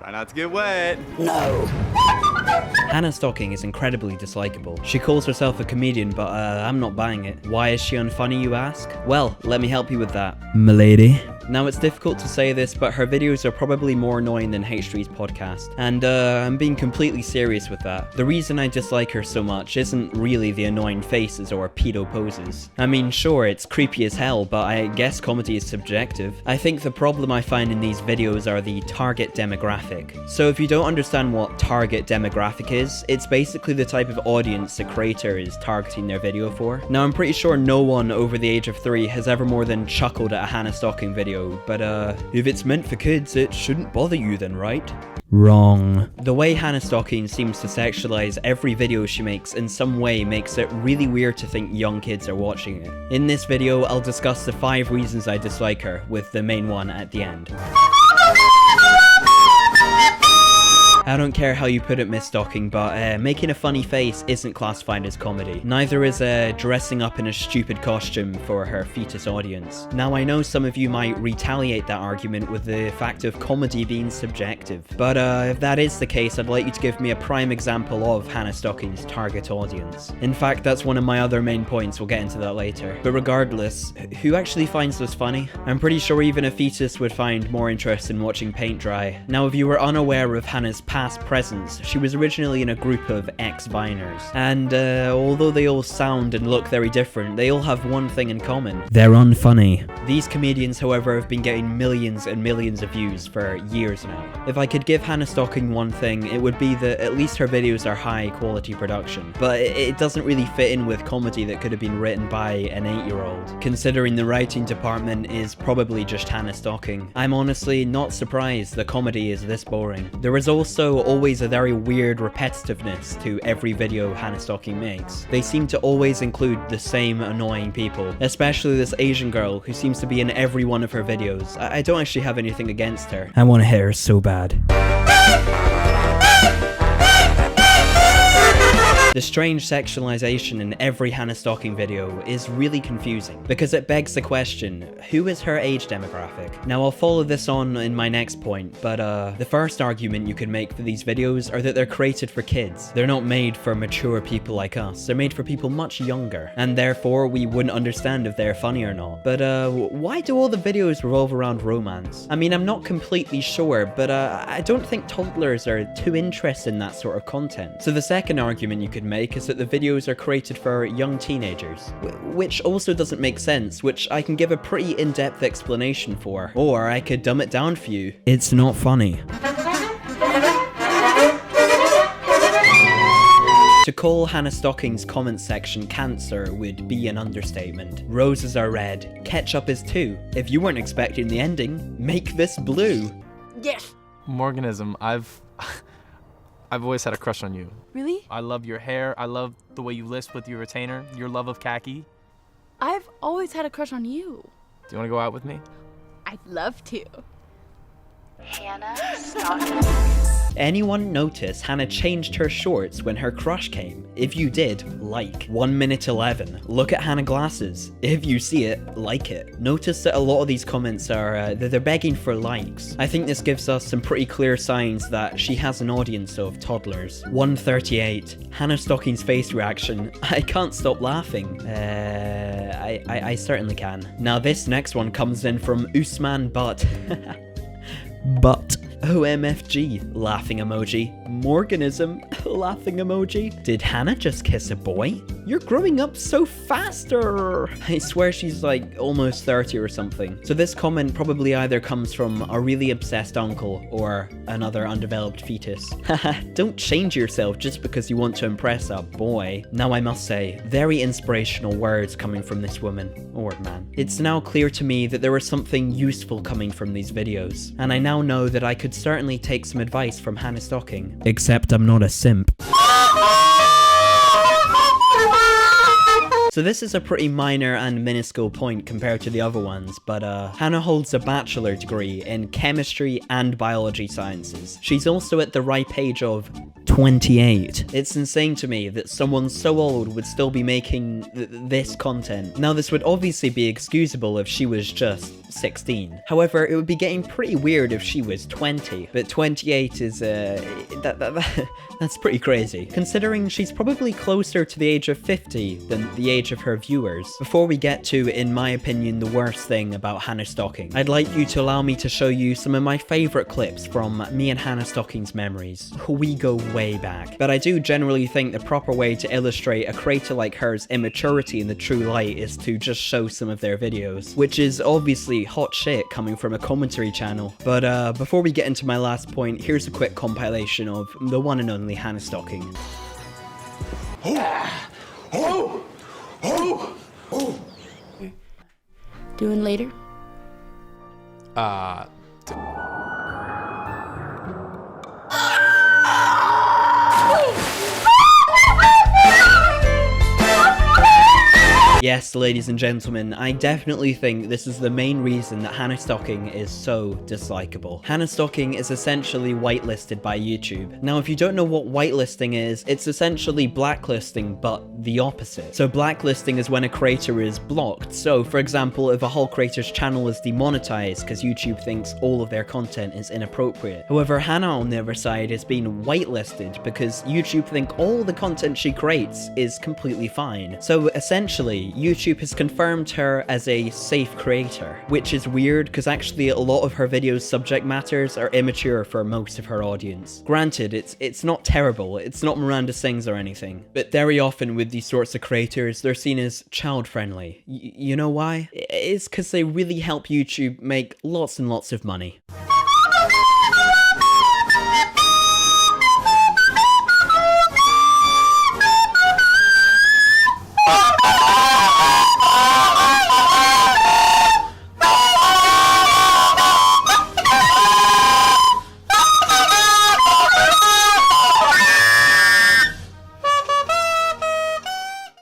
Try not to get wet. No. Hannah Stocking is incredibly dislikable. She calls herself a comedian, but I'm not buying it. Why is she unfunny, you ask? Well, let me help you with that, m'lady. Now, it's difficult to say this, but her videos are probably more annoying than H3's podcast. And I'm being completely serious with that. The reason I dislike her so much isn't really the annoying faces or pedo poses. I mean, sure, it's creepy as hell, but I guess comedy is subjective. I think the problem I find in these videos are the target demographic. So if you don't understand what target demographic is, it's basically the type of audience the creator is targeting their video for. Now, I'm pretty sure no one over the age of 3 has ever more than chuckled at a Hannah Stocking video, but if it's meant for kids, it shouldn't bother you then, right? Wrong. The way Hannah Stocking seems to sexualize every video she makes in some way makes it really weird to think young kids are watching it. In this video, I'll discuss the 5 reasons I dislike her, with the main one at the end. I don't care how you put it, Miss Stocking, but making a funny face isn't classified as comedy. Neither is dressing up in a stupid costume for her fetus audience. Now, I know some of you might retaliate that argument with the fact of comedy being subjective, but if that is the case, I'd like you to give me a prime example of Hannah Stocking's target audience. In fact, that's one of my other main points, we'll get into that later. But regardless, who actually finds this funny? I'm pretty sure even a fetus would find more interest in watching paint dry. Now, if you were unaware of Hannah's past presence, she was originally in a group of ex-Viners, and although they all sound and look very different, they all have one thing in common: they're unfunny. These comedians, however, have been getting millions and millions of views for years now. If I could give Hannah Stocking one thing, it would be that at least her videos are high quality production, but it doesn't really fit in with comedy that could have been written by an 8-year-old, considering the writing department is probably just Hannah Stocking. I'm honestly not surprised the comedy is this boring. There is also always a very weird repetitiveness to every video Hannah Stocking makes. They seem to always include the same annoying people, especially this Asian girl who seems to be in every one of her videos. I don't actually have anything against her. I want to hit her so bad. The strange sexualization in every Hannah Stocking video is really confusing, because it begs the question, who is her age demographic? Now, I'll follow this on in my next point, but the first argument you can make for these videos are that they're created for kids. They're not made for mature people like us, they're made for people much younger, and therefore we wouldn't understand if they're funny or not. But why do all the videos revolve around romance? I mean, I'm not completely sure, but I don't think toddlers are too interested in that sort of content. So the second argument you could make is that the videos are created for young teenagers, which also doesn't make sense, which I can give a pretty in-depth explanation for, or I could dumb it down for you. It's not funny. To call Hannah Stocking's comment section cancer would be an understatement. Roses are red, ketchup is too. If you weren't expecting the ending, make this blue. Yes! Morganism, I've always had a crush on you. Really? I love your hair, I love the way you lisp with your retainer, your love of khaki. I've always had a crush on you. Do you want to go out with me? I'd love to. Hannah Stocking. Anyone notice Hannah changed her shorts when her crush came? If you did, like. 1 minute 11. Look at Hannah glasses. If you see it, like it. Notice that a lot of these comments are, they're begging for likes. I think this gives us some pretty clear signs that she has an audience of toddlers. 138. Hannah Stocking's face reaction. I can't stop laughing. I certainly can. Now this next one comes in from Usman Butt. But OMFG, laughing emoji. Morganism, laughing emoji. Did Hannah just kiss a boy? You're growing up so faster. I swear she's like almost 30 or something. So this comment probably either comes from a really obsessed uncle or another undeveloped fetus. Haha, don't change yourself just because you want to impress a boy. Now I must say, very inspirational words coming from this woman, or man. It's now clear to me that there was something useful coming from these videos, and I now know that I could certainly take some advice from Hannah Stocking. Except I'm not a simp. So this is a pretty minor and minuscule point compared to the other ones, but Hannah holds a bachelor degree in chemistry and biology sciences. She's also at the ripe age of 28. It's insane to me that someone so old would still be making this content. Now, this would obviously be excusable if she was just 16. However, it would be getting pretty weird if she was 20, but 28 is, that's pretty crazy, considering she's probably closer to the age of 50 than the age of her viewers. Before we get to, in my opinion, the worst thing about Hannah stalking, I'd like you to allow me to show you some of my favorite clips from me and Hannah stalking's memories. We go way back, but I do generally think the proper way to illustrate a creator like her's immaturity in the true light is to just show some of their videos, which is obviously hot shit coming from a commentary channel. But before we get into my last point, here's a quick compilation of the one and only Hannah stalking. Doing later? Yes, ladies and gentlemen, I definitely think this is the main reason that Hannah stalking is so dislikable. Hannah stalking is essentially whitelisted by YouTube. Now, if you don't know what whitelisting is, it's essentially blacklisting, but the opposite. So blacklisting is when a creator is blocked. So, for example, if a whole creator's channel is demonetized because YouTube thinks all of their content is inappropriate. However, Hannah on the other side is being whitelisted because YouTube think all the content she creates is completely fine. So essentially, YouTube has confirmed her as a safe creator, which is weird because actually a lot of her videos' subject matters are immature for most of her audience. Granted, it's not terrible, it's not Miranda Sings or anything, but very often with these sorts of creators, they're seen as child-friendly. You know why? It's because they really help YouTube make lots and lots of money.